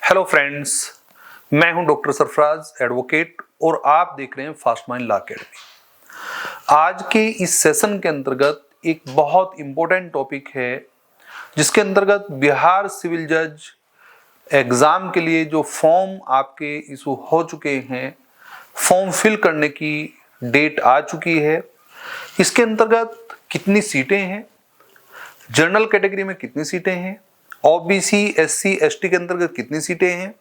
Hello friends, मैं हूं doctor Sarfaraz advocate और आप देख रहे हैं फास्ट माइंड लॉ अकेडमी। आज के इस सेशन के अंतर्गत एक बहुत इंपॉर्टेंट टॉपिक है जिसके अंतर्गत बिहार सिविल जज एग्जाम के लिए जो फॉर्म आपके इशू हो चुके हैं, फॉर्म फिल करने की डेट आ चुकी है। इसके अंतर्गत कितनी सीटें हैं, जनरल कैटेगरी में कितनी सीटें हैं, ओबीसी एससी एसटी के अंतर्गत कितनी सीटें हैं,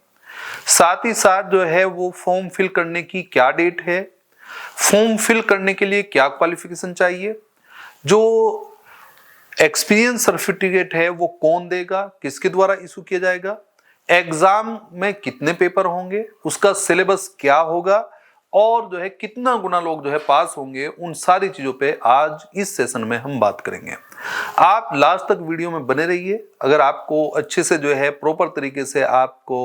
साथ ही साथ जो है वो फॉर्म फिल करने की क्या डेट है, फॉर्म फिल करने के लिए क्या क्वालिफिकेशन चाहिए, जो एक्सपीरियंस सर्टिफिकेट है वो कौन देगा, किसके द्वारा इशू किया जाएगा, एग्जाम में कितने पेपर होंगे, उसका सिलेबस क्या होगा और जो है कितना गुना लोग जो है पास होंगे, उन सारी चीजों पे आज इस सेशन में हम बात करेंगे। आप लास्ट तक वीडियो में बने रहिए। अगर आपको अच्छे से जो है प्रॉपर तरीके से आपको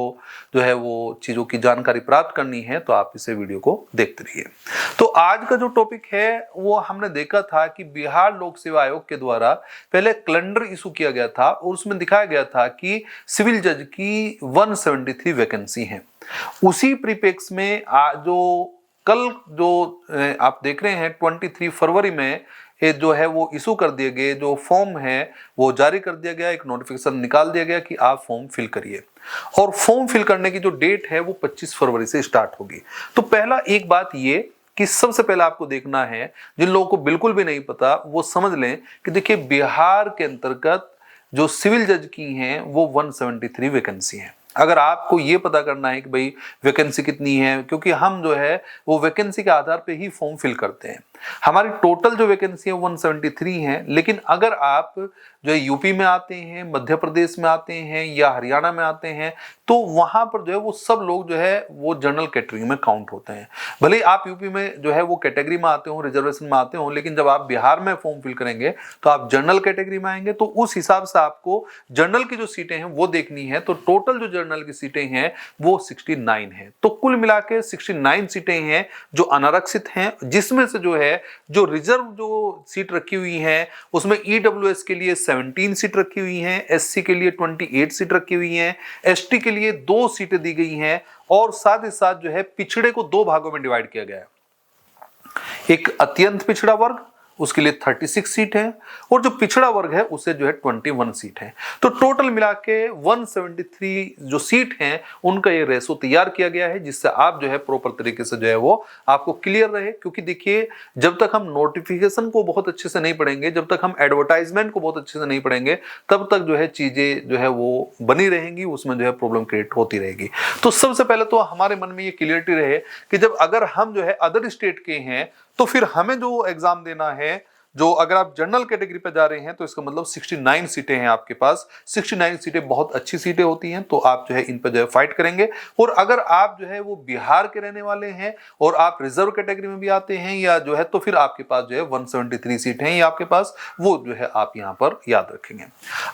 जो है वो चीजों की जानकारी प्राप्त करनी है तो आप इसे वीडियो को देखते रहिए। तो आज का जो टॉपिक है वो हमने देखा था कि बिहार लोक सेवा आयोग के द्वारा पहले कैलेंडर इशू किया गया था और उसमें दिखाया गया था कि सिविल जज की 173 वैकेंसी है। उसी परिप्रेक्ष्य में जो कल जो आप देख रहे हैं 23 फरवरी में ये जो है वो इशू कर दिए गए, जो फॉर्म है वो जारी कर दिया गया, एक नोटिफिकेशन निकाल दिया गया कि आप फॉर्म फिल करिए और फॉर्म फिल करने की जो डेट है वो 25 फरवरी से स्टार्ट होगी। तो पहला एक बात ये कि सबसे पहले आपको देखना है, जिन लोगों को बिल्कुल भी नहीं पता वो समझ लें कि देखिए बिहार के अंतर्गत जो सिविल जज की हैं वो 173 वैकेंसी है। अगर आपको ये पता करना है कि भाई वैकेंसी कितनी है, क्योंकि हम जो है वो वैकेंसी के आधार पे ही फॉर्म फिल करते हैं। हमारी टोटल जो वैकेंसी है 173 है, लेकिन अगर आप जो है यूपी में आते हैं, मध्य प्रदेश में आते हैं या हरियाणा में आते हैं तो वहां पर जो है वो सब लोग जो है वो जनरल कैटेगरी में काउंट होते हैं। भले आप यूपी में जो है वो कैटेगरी में आते हो, रिजर्वेशन में आते हो, लेकिन जब आप बिहार में फॉर्म फिल करेंगे तो आप जनरल कैटेगरी में आएंगे, तो उस हिसाब से आपको जनरल की जो सीटें हैं वो देखनी है। तो टोटल जो जनरल की सीटें हैं वो 69 है। तो कुल मिला के 69 सीटें हैं जो अनारक्षित हैं, जिसमें से जो है जो रिजर्व जो सीट रखी हुई है उसमें ईडब्ल्यूएस के लिए 17 सीट रखी हुई हैं, एससी के लिए 28 सीट रखी हुई हैं, एसटी के लिए 2 सीटें दी गई हैं और साथ ही साथ जो है पिछड़े को 2 भागों में डिवाइड किया गया है। एक अत्यंत पिछड़ा वर्ग, उसके लिए 36 सीट है और जो पिछड़ा वर्ग है उसे जो है 21 सीट है। तो टोटल मिला के 173 जो सीट हैं उनका ये रेशो तैयार किया गया है, जिससे आप जो है प्रॉपर तरीके से जो है वो आपको क्लियर रहे। क्योंकि देखिए जब तक हम नोटिफिकेशन को बहुत अच्छे से नहीं पढ़ेंगे, जब तक हम एडवर्टाइजमेंट को बहुत अच्छे से नहीं पढ़ेंगे, तब तक जो है चीजें जो है वो बनी रहेंगी, उसमें जो है प्रॉब्लम क्रिएट होती रहेगी। तो सबसे पहले तो हमारे मन में ये क्लियरिटी रहे कि जब अगर हम जो है अदर स्टेट के हैं तो फिर हमें जो एग्जाम देना है, जो अगर आप जनरल कैटेगरी पे जा रहे हैं तो इसका मतलब 69 सीटें हैं आपके पास। 69 सीटें बहुत अच्छी सीटें होती हैं, तो आप जो है इन पर जो है फाइट करेंगे। और अगर आप जो है वो बिहार के रहने वाले हैं और आप रिजर्व कैटेगरी में भी आते हैं या जो है, तो फिर आपके पास जो है 173 सीटें हैं आपके पास, वो जो है आप यहां पर याद रखेंगे।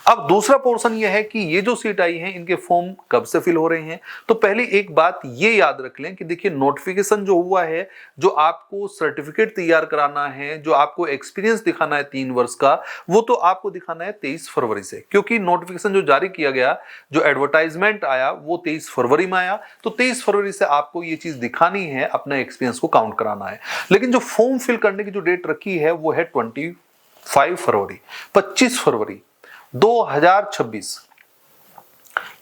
अब दूसरा पोर्शन यह है कि ये जो सीट आई है इनके फॉर्म कब से फिल हो रहे हैं। तो पहले एक बात ये याद रख लें कि देखिए नोटिफिकेशन जो हुआ है, जो आपको सर्टिफिकेट तैयार कराना है, जो आपको एक्सपीरियंस दिखाना है 3 वर्ष का, वो तो आपको दिखाना है 23 फरवरी से, क्योंकि नोटिफिकेशन जो जारी किया गया, जो एडवर्टाइजमेंट आया वो 23 फरवरी में आया। तो 23 फरवरी से आपको ये चीज दिखानी है, अपना एक्सपीरियंस को काउंट कराना है। लेकिन जो फॉर्म फिल करने की जो डेट रखी है वो है 25 फरवरी 25 फरवरी 2026।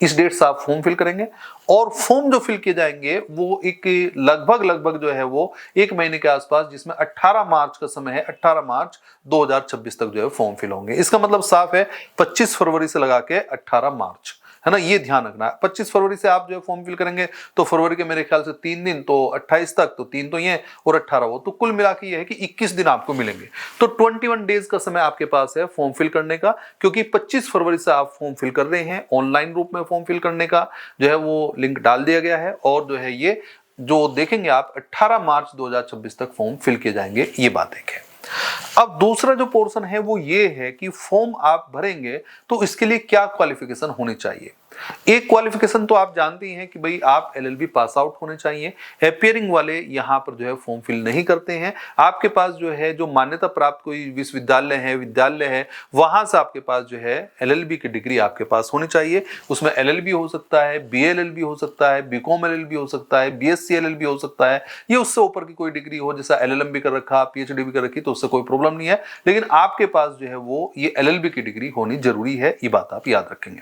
इस डेट से आप फॉर्म फिल करेंगे और फॉर्म जो फिल किए जाएंगे वो एक लगभग जो है वो 1 महीने के आसपास, जिसमें 18 मार्च का समय है, 18 मार्च 2026 तक जो है फॉर्म फिल होंगे। इसका मतलब साफ है 25 फरवरी से लगा के 18 मार्च, है ना, ये ध्यान रखना है। 25 फरवरी से आप जो है फॉर्म फिल करेंगे तो फरवरी के मेरे ख्याल से 3 दिन, तो 28 तक, तो 3 तो ये और 18 वो, तो कुल मिला के ये है कि 21 दिन आपको मिलेंगे। तो 21 डेज का समय आपके पास है फॉर्म फिल करने का, क्योंकि 25 फरवरी से आप फॉर्म फिल कर रहे हैं। ऑनलाइन रूप में फॉर्म फिल करने का जो है वो लिंक डाल दिया गया है और जो है ये जो देखेंगे आप 18 मार्च 2026 तक फॉर्म फिल किए जाएंगे, ये बात एक है। अब दूसरा जो पोर्शन है वो ये है कि फॉर्म आप भरेंगे तो इसके लिए क्या क्वालिफिकेशन होनी चाहिए। एक क्वालिफिकेशन तो आप जानते ही हैं कि भाई आप एलएलबी पास आउट होने चाहिए। अपियरिंग वाले यहाँ पर जो है फॉर्म फिल नहीं करते हैं। आपके पास जो है जो मान्यता प्राप्त कोई विश्वविद्यालय है, विद्यालय है, वहां से आपके पास जो है एलएलबी की डिग्री आपके पास होनी चाहिए। उसमें एलएलबी हो सकता है, बीएलएलबी हो सकता है, बीकॉम एलएलबी हो सकता है, बीएससी एलएलबी हो सकता है, ये उससे ऊपर की कोई डिग्री हो, जैसा एलएलएम भी कर रखा, पीएचडी भी कर रखी, तो उससे कोई प्रॉब्लम नहीं है। लेकिन आपके पास जो है वो ये एलएलबी की डिग्री होनी जरूरी है, ये बात आप याद रखेंगे।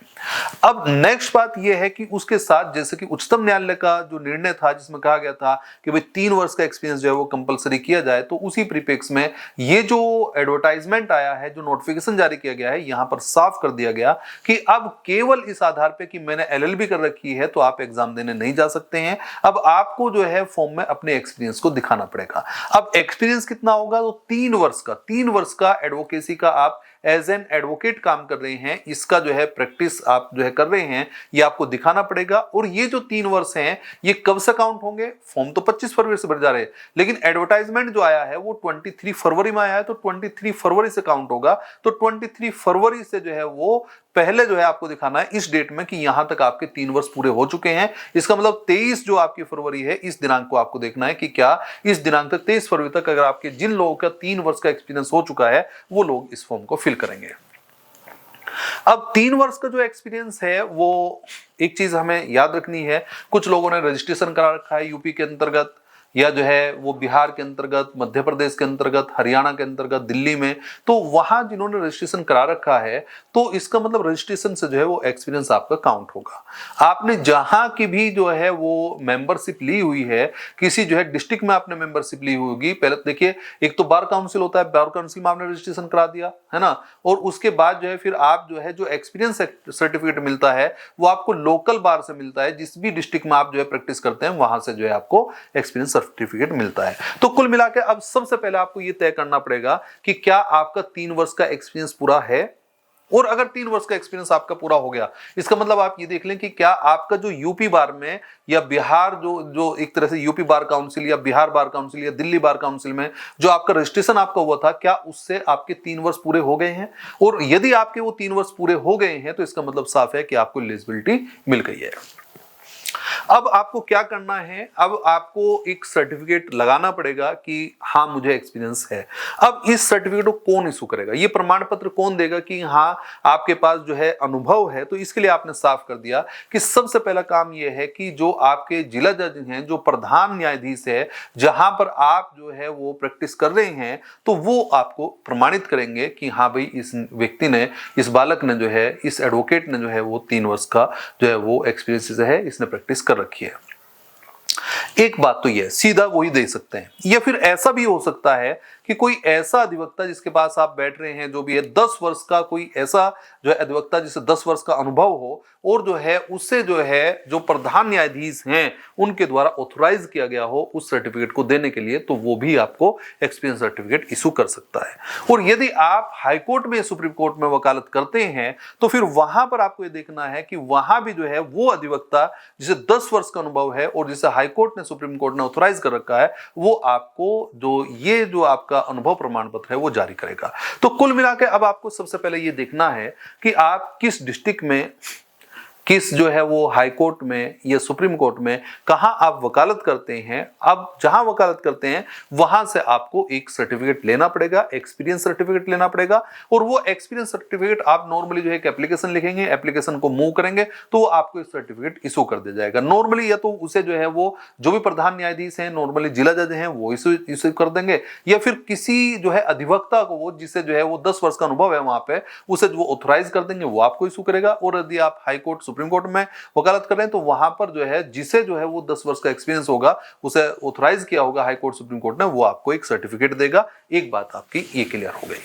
अब नेक्स्ट बात यह है कि उसके साथ जैसे कि उच्चतम न्यायालय का जो निर्णय था जिसमें कहा गया था कि भाई 3 वर्ष का एक्सपीरियंस जो है वो कंपलसरी किया जाए, तो उसी परिप्रेक्ष्य में ये जो एडवर्टाइजमेंट आया है, जो नोटिफिकेशन जारी किया गया है, यहां पर साफ कर दिया गया कि अब केवल इस आधार पे कि मैंने एलएलबी कर रखी है तो आप एग्जाम देने नहीं जा सकते हैं। अब आपको जो है फॉर्म में अपने एक्सपीरियंस को दिखाना पड़ेगा। अब एक्सपीरियंस कितना होगा, तो 3 वर्ष का एडवोकेसी का आप एज एन एडवोकेट काम कर रहे हैं, इसका जो है प्रैक्टिस आप जो है कर रहे हैं, ये आपको दिखाना पड़ेगा। और ये जो 3 वर्ष हैं ये कब से काउंट होंगे, फॉर्म तो 25 फरवरी से भर जा रहे हैं, लेकिन एडवर्टाइजमेंट जो आया है वो 23 फरवरी में आया है, तो 23 फरवरी से काउंट होगा। तो 23 फरवरी से जो है वो पहले जो है आपको दिखाना है इस डेट में कि यहां तक आपके 3 वर्ष पूरे हो चुके हैं। इसका मतलब 23 जो आपकी फरवरी है, इस दिनांक को आपको देखना है कि क्या इस दिनांक तक 23 फरवरी तक अगर आपके जिन लोगों का 3 वर्ष का एक्सपीरियंस हो चुका है वो लोग इस फॉर्म को फिल करेंगे। अब 3 वर्ष का जो एक्सपीरियंस है वो एक चीज हमें याद रखनी है, कुछ लोगों ने रजिस्ट्रेशन करा रखा है यूपी के अंतर्गत, या जो है वो बिहार के अंतर्गत, मध्य प्रदेश के अंतर्गत, हरियाणा के अंतर्गत, दिल्ली में, तो वहां जिन्होंने रजिस्ट्रेशन करा रखा है तो इसका मतलब रजिस्ट्रेशन से जो है वो एक्सपीरियंस आपका काउंट होगा। आपने जहां की भी जो है वो मेंबरशिप ली हुई है, किसी जो है डिस्ट्रिक्ट में आपने मेंबरशिप ली होगी, पहले देखिए एक तो बार काउंसिल होता है, बार काउंसिल में आपने रजिस्ट्रेशन करा दिया है ना, और उसके बाद जो है फिर आप जो है जो एक्सपीरियंस सर्टिफिकेट मिलता है वो आपको लोकल बार से मिलता है, जिस भी डिस्ट्रिक्ट में आप जो है प्रैक्टिस करते हैं वहां से जो है आपको एक्सपीरियंस सर्टिफिकेट मिलता है। तो कुल मिलाकर अब सबसे पहले आपको यह तय करना पड़ेगा कि क्या आपका 3 वर्ष का एक्सपीरियंस पूरा है, और अगर 3 वर्ष का एक्सपीरियंस आपका पूरा हो गया, इसका मतलब आप ये देख लें कि क्या आपका जो यूपी बार में या बिहार जो एक तरह से यूपी बार काउंसिल या बिहार बार काउंसिल या दिल्ली बार काउंसिल में जो आपका रजिस्ट्रेशन आपका हुआ था, क्या उससे आपके 3 वर्ष पूरे हो गए हैं, और यदि आपके वो 3 वर्ष पूरे हो गए हैं तो इसका मतलब साफ है कि आपको एलिजिबिलिटी मिल गई है। अब आपको क्या करना है, अब आपको एक सर्टिफिकेट लगाना पड़ेगा कि हाँ मुझे एक्सपीरियंस है। अब इस सर्टिफिकेट को कौन इशू करेगा, ये प्रमाण पत्र कौन देगा कि हाँ आपके पास जो है अनुभव है, तो इसके लिए आपने साफ कर दिया कि सबसे पहला काम यह है कि जो आपके जिला जज हैं, जो प्रधान न्यायाधीश है, जहां पर आप जो है वो प्रैक्टिस कर रहे हैं, तो वो आपको प्रमाणित करेंगे कि हाँ भाई इस व्यक्ति ने, इस बालक ने जो है, इस एडवोकेट ने जो है वो 3 वर्ष का जो है वो एक्सपीरियंस है, इसने प्रैक्टिस कर रखी है। एक बात तो यह सीधा वही दे सकते हैं, या फिर ऐसा भी हो सकता है कि कोई ऐसा अधिवक्ता जिसके पास आप बैठ रहे हैं, जो भी है 10 वर्ष का कोई ऐसा जो है अधिवक्ता जिसे 10 वर्ष का अनुभव हो, और जो है उससे जो है जो प्रधान न्यायाधीश हैं उनके द्वारा ऑथोराइज किया गया हो उस सर्टिफिकेट को देने के लिए, तो वो भी आपको एक्सपीरियंस सर्टिफिकेट इशू कर सकता है। और यदि आप हाईकोर्ट में, सुप्रीम कोर्ट में वकालत करते हैं तो फिर वहां पर आपको ये देखना है कि वहां भी जो है वो अधिवक्ता जिसे 10 वर्ष का अनुभव है और जिसे हाईकोर्ट ने, सुप्रीम कोर्ट ने ऑथोराइज कर रखा है, वो आपको जो आपका अनुभव प्रमाण पत्र है वो जारी करेगा। तो कुल मिलाकर अब आपको सबसे पहले ये देखना है कि आप किस डिस्ट्रिक्ट में, किस जो है वो हाई कोर्ट में या सुप्रीम कोर्ट में कहां आप वकालत करते हैं। अब जहां वकालत करते हैं वहां से आपको एक सर्टिफिकेट लेना पड़ेगा, एक्सपीरियंस सर्टिफिकेट लेना पड़ेगा, और वो एक्सपीरियंस सर्टिफिकेट आप नॉर्मली जो है एक एप्लीकेशन लिखेंगे, एप्लीकेशन को मूव करेंगे तो वो आपको एक सर्टिफिकेट इशू कर दिया जाएगा नॉर्मली, या तो उसे जो है वो जो भी प्रधान न्यायाधीश हैं, नॉर्मली जिला जज हैं, वो इशू कर देंगे, या फिर किसी जो है अधिवक्ता को, वो जिसे जो है वो 10 वर्ष का अनुभव है वहां पे, उसे जो ऑथोराइज कर देंगे वो आपको इशू करेगा। और यदि आप हाई कोर्ट, सुप्रीम कोर्ट में वकालत कर रहे हैं तो वहां पर जो है जिसे जो है वो 10 वर्ष का एक्सपीरियंस होगा, उसे ऑथराइज किया होगा हाई कोर्ट, सुप्रीम कोर्ट ने, वो आपको एक सर्टिफिकेट देगा। एक बात आपकी ये क्लियर हो गई।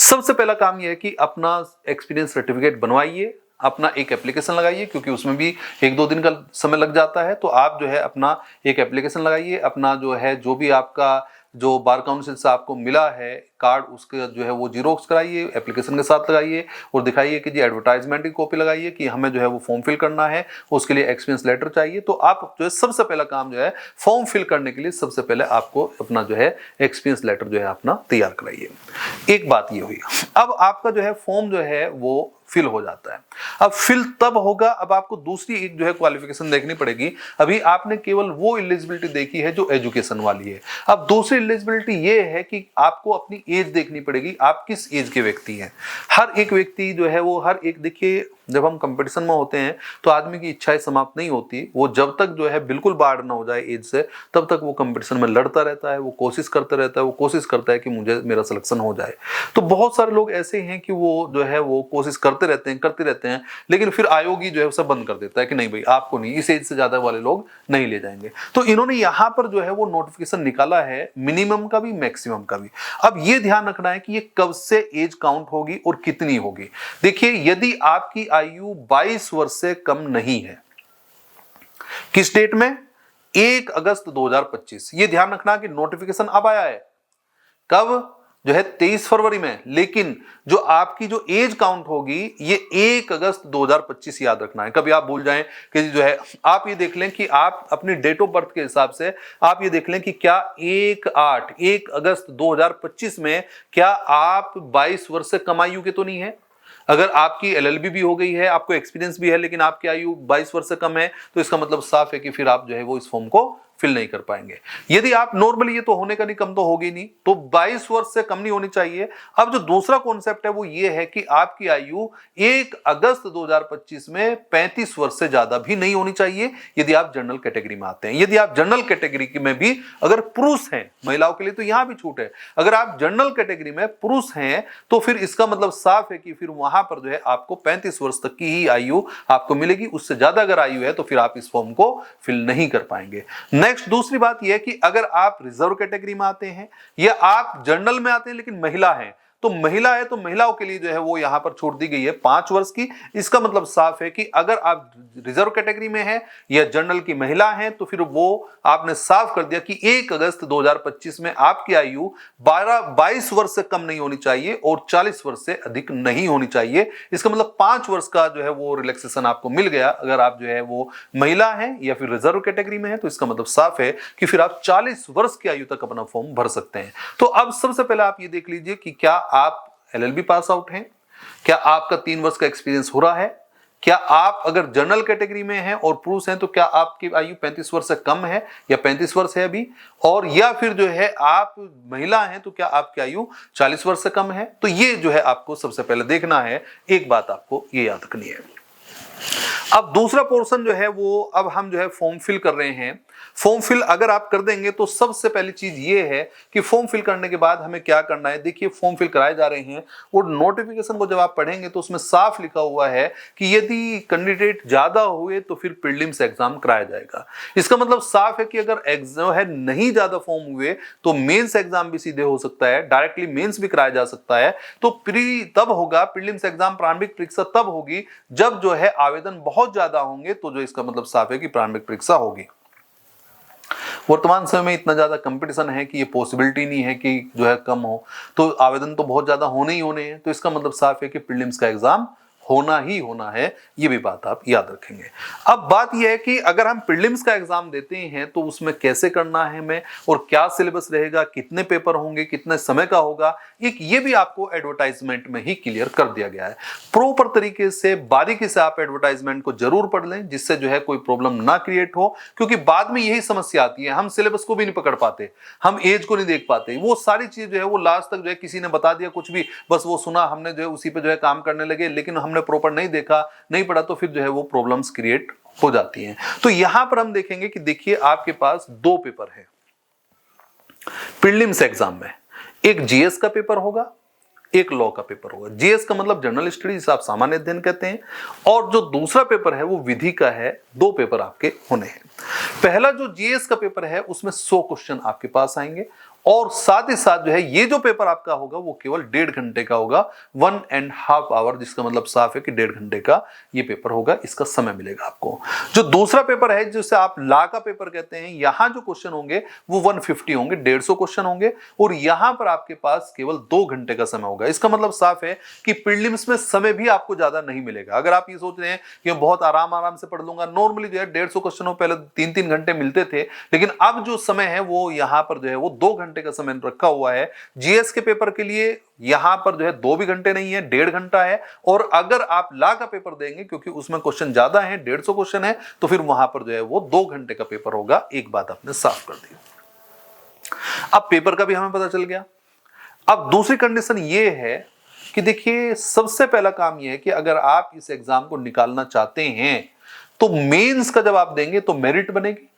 सबसे पहला काम यह है कि अपना एक्सपीरियंस सर्टिफिकेट बनवाइए, अपना एक एप्लीकेशन लगाइए, क्योंकि उसमें भी 1-2 दिन का समय लग जाता है, तो आप जो है अपना एक एप्लीकेशन लगाइए, अपना जो है जो भी आपका जो बार काउंसिल से आपको मिला है कार्ड उसके जो है वो जीरोक्स कराइए, एप्लीकेशन के साथ लगाइए और दिखाइए कि जी एडवर्टाइजमेंट की कॉपी लगाइए कि हमें जो है वो फॉर्म फिल करना है, उसके लिए एक्सपीरियंस लेटर चाहिए। तो आप जो है सबसे पहला काम जो है फॉर्म फिल करने के लिए सबसे पहले आपको अपना जो है एक्सपीरियंस लेटर जो है अपना तैयार कराइए। एक बात ये हुई। अब आपका जो है फॉर्म जो है वो फिल हो जाता है। अब फिल तब होगा, अब आपको दूसरी एक जो है क्वालिफिकेशन देखनी पड़ेगी। अभी आपने केवल वो एलिजिबिलिटी देखी है जो एजुकेशन वाली है। अब दूसरी एलिजिबिलिटी ये है कि आपको अपनी एज देखनी पड़ेगी, आप किस एज के व्यक्ति हैं। हर एक व्यक्ति जो है वो हर एक, देखिए जब हम कंपटीशन में होते हैं तो आदमी की इच्छाएं समाप्त नहीं होती, वो जब तक जो है बिल्कुल बाहर ना हो जाए एज से तब तक वो कंपटीशन में लड़ता रहता है, वो कोशिश करता रहता है, वो कोशिश करता है कि मुझे मेरा सिलेक्शन हो जाए। तो बहुत सारे लोग ऐसे हैं कि वो जो है वो कोशिश करते रहते हैं लेकिन फिर आयोग ही जो है उसे बंद कर देता है कि नहीं भाई आपको नहीं, इस एज से ज्यादा वाले लोग नहीं ले जाएंगे। तो इन्होंने यहां पर जो है वो नोटिफिकेशन निकाला है मिनिमम का भी मैक्सिमम का भी। अब ये ध्यान रखना है कि ये कब से एज काउंट होगी और कितनी होगी। देखिए यदि आपकी आयु 22 वर्ष से कम नहीं है, किस डेट में, 1 अगस्त 2025, ये ध्यान रखना कि नोटिफिकेशन अब आया है कब, जो है 23 फरवरी में, लेकिन जो आपकी जो एज काउंट होगी ये 1 अगस्त 2025 याद रखना है। कभी आप भूल जाएं कि जो है आप ये देख लें कि आप अपनी डेट ऑफ बर्थ के हिसाब से आप ये देख लें कि क्या 1 अगस्त 2025 में क्या आप 22 वर्ष से कम आयु के तो नहीं है। अगर आपकी एलएलबी भी हो गई है, आपको एक्सपीरियंस भी है, लेकिन आपकी आयु 22 वर्ष से कम है, तो इसका मतलब साफ है कि फिर आप जो है वो इस फॉर्म को फिल नहीं कर पाएंगे। यदि आप नॉर्मली, ये तो होने का नहीं, कम तो होगी नहीं, तो 22 वर्ष से कम नहीं होनी चाहिए। अब जो दूसरा कॉन्सेप्ट है वो ये है कि आपकी आयु 1 अगस्त 2025 में 35 वर्ष से ज्यादा भी नहीं होनी चाहिए यदि आप जनरल कैटेगरी में आते हैं। यदि आप जनरल कैटेगरी में भी अगर पुरुष हैं, महिलाओं के लिए तो यहां भी छूट है, अगर आप जनरल कैटेगरी में पुरुष हैं तो फिर इसका मतलब साफ है कि फिर वहां पर जो है आपको 35 वर्ष तक की ही आयु आपको मिलेगी। उससे ज्यादा अगर आयु है तो फिर आप इस फॉर्म को फिल नहीं कर पाएंगे। नेक्स्ट दूसरी बात यह है कि अगर आप रिजर्व कैटेगरी में आते हैं या आप जनरल में आते हैं लेकिन महिला हैं, तो महिला है तो महिलाओं के लिए जो है वो यहां पर छूट दी गई है 5 वर्ष की। इसका मतलब साफ है कि अगर आप रिजर्व कैटेगरी में हैं या जनरल की महिला हैं तो फिर वो आपने साफ कर दिया कि 1 अगस्त 2025 में आपकी आयु 22 वर्ष से कम नहीं होनी चाहिए और 40 वर्ष से अधिक नहीं होनी चाहिए। इसका मतलब 5 वर्ष का जो है वो रिलैक्सेशन आपको मिल गया अगर आप जो है वो महिला हैं या फिर रिजर्व कैटेगरी में है। तो इसका मतलब साफ है कि फिर आप 40 वर्ष की आयु तक अपना फॉर्म भर सकते हैं। तो अब सबसे पहले आप ये देख लीजिए कि क्या आप एलएलबी पास आउट हैं, क्या आपका 3 वर्ष का एक्सपीरियंस हो रहा है, क्या आप अगर जनरल कैटेगरी में हैं और पुरुष हैं तो क्या आपकी आयु 35 वर्ष से कम है या 35 वर्ष है अभी, और या फिर जो है आप महिला हैं तो क्या आपकी आयु 40 वर्ष से कम है। तो ये जो है आपको सबसे पहले देखना है। एक बात आपको ये याद रखनी है। अब दूसरा पोर्शन जो है वो, अब हम जो है फॉर्म फिल कर रहे हैं। फॉर्म फिल अगर आप कर देंगे तो सबसे पहली चीज ये है कि फॉर्म फिल करने के बाद हमें क्या करना है। देखिए फॉर्म फिल कराए जा रहे हैं और नोटिफिकेशन को जब आप पढ़ेंगे तो उसमें साफ लिखा हुआ है कि यदि कैंडिडेट ज्यादा हुए तो फिर प्रीलिम्स एग्जाम कराया जाएगा। इसका मतलब साफ है कि अगर एग्जाम है नहीं ज्यादा फॉर्म हुए तो मेंस एग्जाम भी सीधे हो सकता है, डायरेक्टली मेंस भी कराया जा सकता है। तो प्री तब होगा, प्रीलिम्स एग्जाम प्रारंभिक परीक्षा तब होगी जब जो है आवेदन बहुत ज्यादा होंगे, तो जो इसका मतलब साफ है कि प्रारंभिक परीक्षा होगी। वर्तमान समय में इतना ज्यादा कंपटीशन है कि ये पॉसिबिलिटी नहीं है कि जो है कम हो, तो आवेदन तो बहुत ज्यादा होने ही होने हैं। तो इसका मतलब साफ है कि प्रीलिम्स का एग्जाम होना ही होना है, ये भी बात आप याद रखेंगे। अब बात यह है कि अगर हम प्रीलिम्स का एग्जाम देते हैं तो उसमें कैसे करना है हमें और क्या सिलेबस रहेगा, कितने पेपर होंगे, कितने समय का होगा, एक ये भी आपको एडवर्टाइजमेंट में ही क्लियर कर दिया गया है। प्रॉपर तरीके से बारीकी से आप एडवर्टाइजमेंट को जरूर पढ़ लें जिससे जो है कोई प्रॉब्लम ना क्रिएट हो, क्योंकि बाद में यही समस्या आती है, हम सिलेबस को भी नहीं पकड़ पाते, हम एज को नहीं देख पाते, वो सारी चीज जो है वो लास्ट तक जो है किसी ने बता दिया कुछ भी, बस वो सुना हमने जो है उसी पे जो है काम करने लगे, लेकिन हमने प्रॉपर नहीं देखा, नहीं पढ़ा, तो फिर जो है वो प्रॉब्लम्स क्रिएट हो जाती हैं। तो यहां पर हम देखेंगे कि देखिए आपके पास 2 पेपर है प्रीलिम्स एग्जाम में, एक जीएस का पेपर होगा, एक लॉ का पेपर होगा। जीएस का मतलब जनरल स्टडीज, आप सामान्य अध्ययन कहते हैं, और जो दूसरा पेपर है वो विधि का है। 2 पेपर आपके होने हैं। पहला जो जीएस का पेपर है उसमें 100 क्वेश्चन आपके पास आएंगे और साथ ही साथ जो है ये जो पेपर आपका होगा वो केवल 1.5 घंटे का होगा, 1.5 आवर, जिसका मतलब साफ है कि 1.5 घंटे का ये पेपर होगा, इसका समय मिलेगा आपको। जो दूसरा पेपर है जिसे आप लॉ का पेपर कहते हैं, यहां जो क्वेश्चन होंगे वो 150 होंगे, 150 क्वेश्चन होंगे, और यहां पर आपके पास केवल 2 घंटे का समय होगा। इसका मतलब साफ है कि प्रीलिम्स में समय भी आपको ज्यादा नहीं मिलेगा। अगर आप ये सोच रहे हैं कि मैं बहुत आराम से पढ़ लूंगा, नॉर्मली जो है 150 क्वेश्चनों पहले 3-3 घंटे मिलते थे, लेकिन अब जो समय है वो यहां पर जो है वो 2 घंटे का समय रखा हुआ है। जीएस के पेपर के लिए यहां पर जो है 2 भी घंटे नहीं है, 1.5 घंटा है। और अगर आप लॉ का पेपर देंगे, क्योंकि उसमें क्वेश्चन ज्यादा है, 150 क्वेश्चन है, तो फिर वहां पर जो है वो 2 घंटे का पेपर होगा। एक बात आपने साफ कर दी। अब पेपर का भी हमें पता चल गया। अब दूसरी कंडीशन ये है कि देखिए, सबसे पहला काम यह है कि अगर आप इस एग्जाम को निकालना चाहते हैं तो मेंस का जब आप देंगे तो मेरिट बनेगी,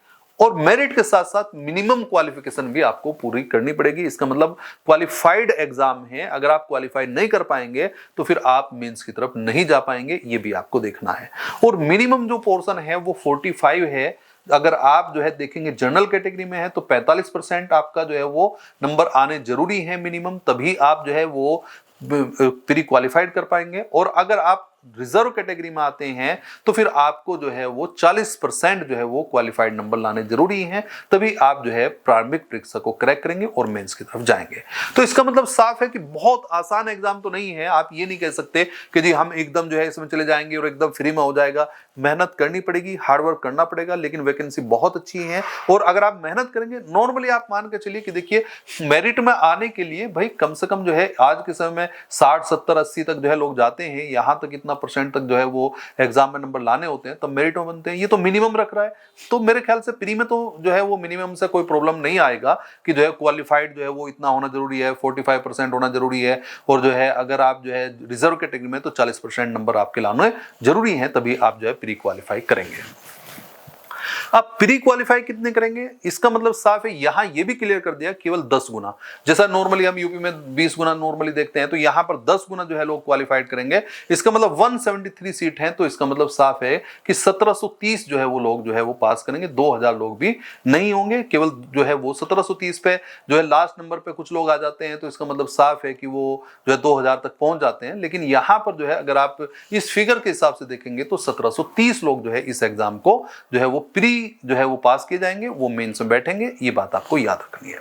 और मेरिट के साथ साथ मिनिमम क्वालिफिकेशन भी आपको पूरी करनी पड़ेगी। इसका मतलब क्वालिफाइड एग्जाम है, अगर आप क्वालिफाई नहीं कर पाएंगे तो फिर आप मेंस की तरफ नहीं जा पाएंगे, ये भी आपको देखना है। और मिनिमम जो पोर्शन है वो 45 है। अगर आप जो है देखेंगे जनरल कैटेगरी में है तो 45% आपका जो है वो नंबर आने जरूरी है मिनिमम, तभी आप जो है वो प्री क्वालिफाइड कर पाएंगे। और अगर आप रिजर्व कैटेगरी में आते हैं तो फिर आपको जो है वो 40% जो है वो क्वालिफाइड नंबर लाने जरूरी हैं, तभी आप जो है प्रारंभिक परीक्षा को क्रैक करेंगे और मेंस की तरफ जाएंगे। तो इसका मतलब साफ है कि बहुत आसान एग्जाम तो नहीं है। आप ये नहीं कह सकते कि जी हम एकदम जो है इसमें चले जाएंगे और एकदम फ्री में हो जाएगा। मेहनत करनी पड़ेगी, हार्डवर्क करना पड़ेगा, लेकिन वैकेंसी बहुत अच्छी है। और अगर आप मेहनत करेंगे, नॉर्मली आप मान के चलिए कि देखिए मेरिट में आने के लिए भाई कम से कम जो है आज के समय में 60, 70, 80 तक जो है लोग जाते हैं, यहां तक इतना परसेंट तक जो है वो एग्जाम में नंबर लाने होते हैं, तब मेरिट में बनते हैं। ये तो मिनिमम रख रहा है, तो मेरे ख्याल से प्री में तो जो है वो मिनिमम से कोई प्रॉब्लम नहीं आएगा कि जो है क्वालिफाइड जो है वो इतना होना जरूरी है, 45% होना जरूरी है। और जो है अगर आप जो है रिजर्व कैटेगरी में तो 40% नंबर आपके लाने जरूरी है, तभी आप जो है प्री क्वालिफाई करेंगे। आप प्री क्वालिफाई कितने करेंगे, इसका मतलब साफ है, यहां ये भी क्लियर कर दिया केवल 10 गुना। जैसा नॉर्मली हम यूपी में 20 गुना नॉर्मली देखते हैं, तो यहां पर 10 गुना जो है लोग क्वालिफाइड करेंगे। इसका मतलब 173 सीट है, तो इसका मतलब साफ है कि 1730 जो है वो लोग जो है वो पास करेंगे। 2000 लोग भी नहीं होंगे, केवल जो है वो 1730 पे जो है लास्ट नंबर पे कुछ लोग आ जाते हैं, तो इसका मतलब साफ है कि वो जो है 2000 तक पहुंच जाते हैं। लेकिन यहां पर जो है अगर आप इस फिगर के हिसाब से देखेंगे तो 1730 लोग जो है इस एग्जाम को जो है वो प्री जो है वो पास किए जाएंगे, वो मेंस में बैठेंगे। ये बात आपको याद रखनी है।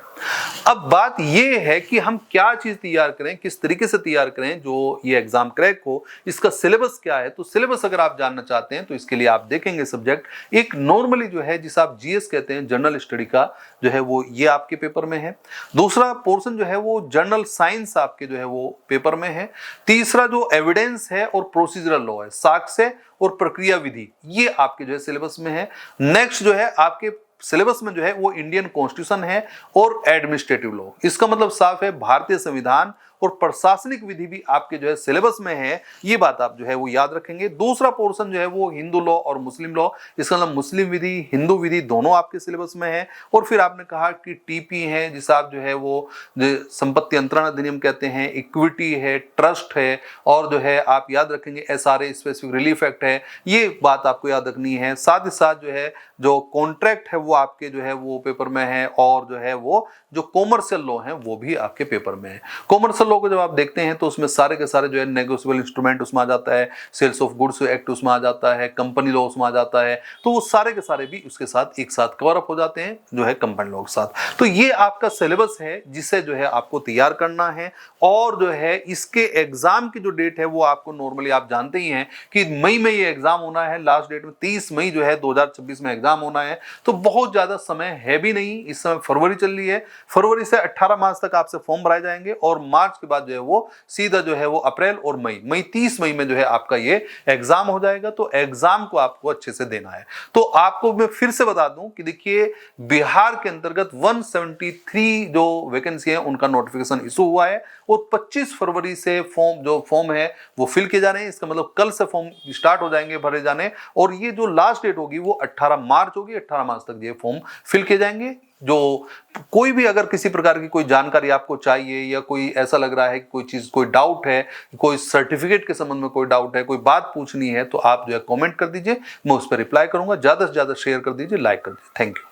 अब बात ये है कि हम क्या चीज तैयार करें, किस तरीके से तैयार करें जो ये एग्जाम क्रैक हो, इसका सिलेबस क्या है। तो सिलेबस अगर आप जानना चाहते हैं तो इसके लिए आप देखेंगे सब्जेक्ट एक नॉर्मली जो है जिसे आप जीएस कहते हैं, जनरल स्टडी का जो है वो ये आपके पेपर में है। दूसरा पोर्शन जो है वो जनरल साइंस आपके जो है वो पेपर में है। तीसरा जो एविडेंस है और प्रोसीजरल लॉ है, साक्ष्य और प्रक्रिया विधि, ये आपके जो है सिलेबस में है। नेक्स्ट जो है आपके सिलेबस में जो है वो इंडियन कॉन्स्टिट्यूशन है और एडमिनिस्ट्रेटिव लॉ। इसका मतलब साफ है भारतीय संविधान और प्रशासनिक विधि भी आपके जो है सिलेबस में है। ये बात आप जो है वो याद रखेंगे। दूसरा पोर्शन जो है वो हिंदू लॉ और मुस्लिम लॉ, इसका मतलब मुस्लिम विधि, हिंदू विधि दोनों आपके सिलेबस में है। और फिर आपने कहा कि टीपी है, जिसे आप जो है वो संपत्ति अंतरण अधिनियम कहते हैं, इक्विटी है, ट्रस्ट है, और जो है आप याद रखेंगे एसआरए स्पेसिफिक रिलीफ एक्ट है। ये बात आपको याद रखनी है। साथ ही साथ जो है जो कॉन्ट्रैक्ट है वो आपके जो है वो पेपर में है, और जो है वो जो कॉमर्शियल लॉ है वो भी आपके पेपर में है। कॉमर्शियल लॉ को जब आप देखते हैं तो उसमें सारे के सारे जो है नेगोशिएबल इंस्ट्रूमेंट उसमें आ जाता है, सेल्स ऑफ गुड्स एक्ट उसमें आ जाता है, कंपनी लॉ उसमें आ जाता है। तो वो सारे के सारे भी उसके साथ एक साथ कवर अप हो जाते हैं जो है कंपनी लॉ के साथ। तो ये आपका सिलेबस है जिसे जो है आपको तैयार करना है। और जो है इसके एग्जाम की जो डेट है वो आपको नॉर्मली आप जानते ही हैं कि मई में ये एग्जाम होना है। लास्ट डेट में 30 मई जो है 2026 में एग्जाम होना है। तो बहुत ज्यादा समय है भी नहीं, इस समय फरवरी चल रही है। फरवरी से 18 मार्च तक आपसे फॉर्म भराए जाएंगे, और मार्च के बाद जो है वो सीधा जो है वो अप्रैल और मई 30 मई में जो है आपका ये एग्जाम हो जाएगा। तो एग्जाम को आपको अच्छे से देना है। तो आपको मैं फिर से बता दूं कि देखिए बिहार के अंतर्गत 173 जो वैकेंसी है उनका नोटिफिकेशन इशू हुआ है, और 25 फरवरी से फॉर्म है वो फिल किए जा रहे हैं। इसका मतलब कल से फॉर्म स्टार्ट हो जाएंगे भरे जाने, और ये जो लास्ट डेट होगी वो 18 मार्च होगी। 18 मार्च तक ये फॉर्म फिल किए जाएंगे। जो कोई भी अगर किसी प्रकार की कोई जानकारी आपको चाहिए, या कोई ऐसा लग रहा है कि कोई चीज, कोई डाउट है, कोई सर्टिफिकेट के संबंध में कोई डाउट है, कोई बात पूछनी है, तो आप जो है कमेंट कर दीजिए, मैं उस पर रिप्लाई करूंगा। ज्यादा से ज्यादा शेयर कर दीजिए, लाइक कर दीजिए। Thank you.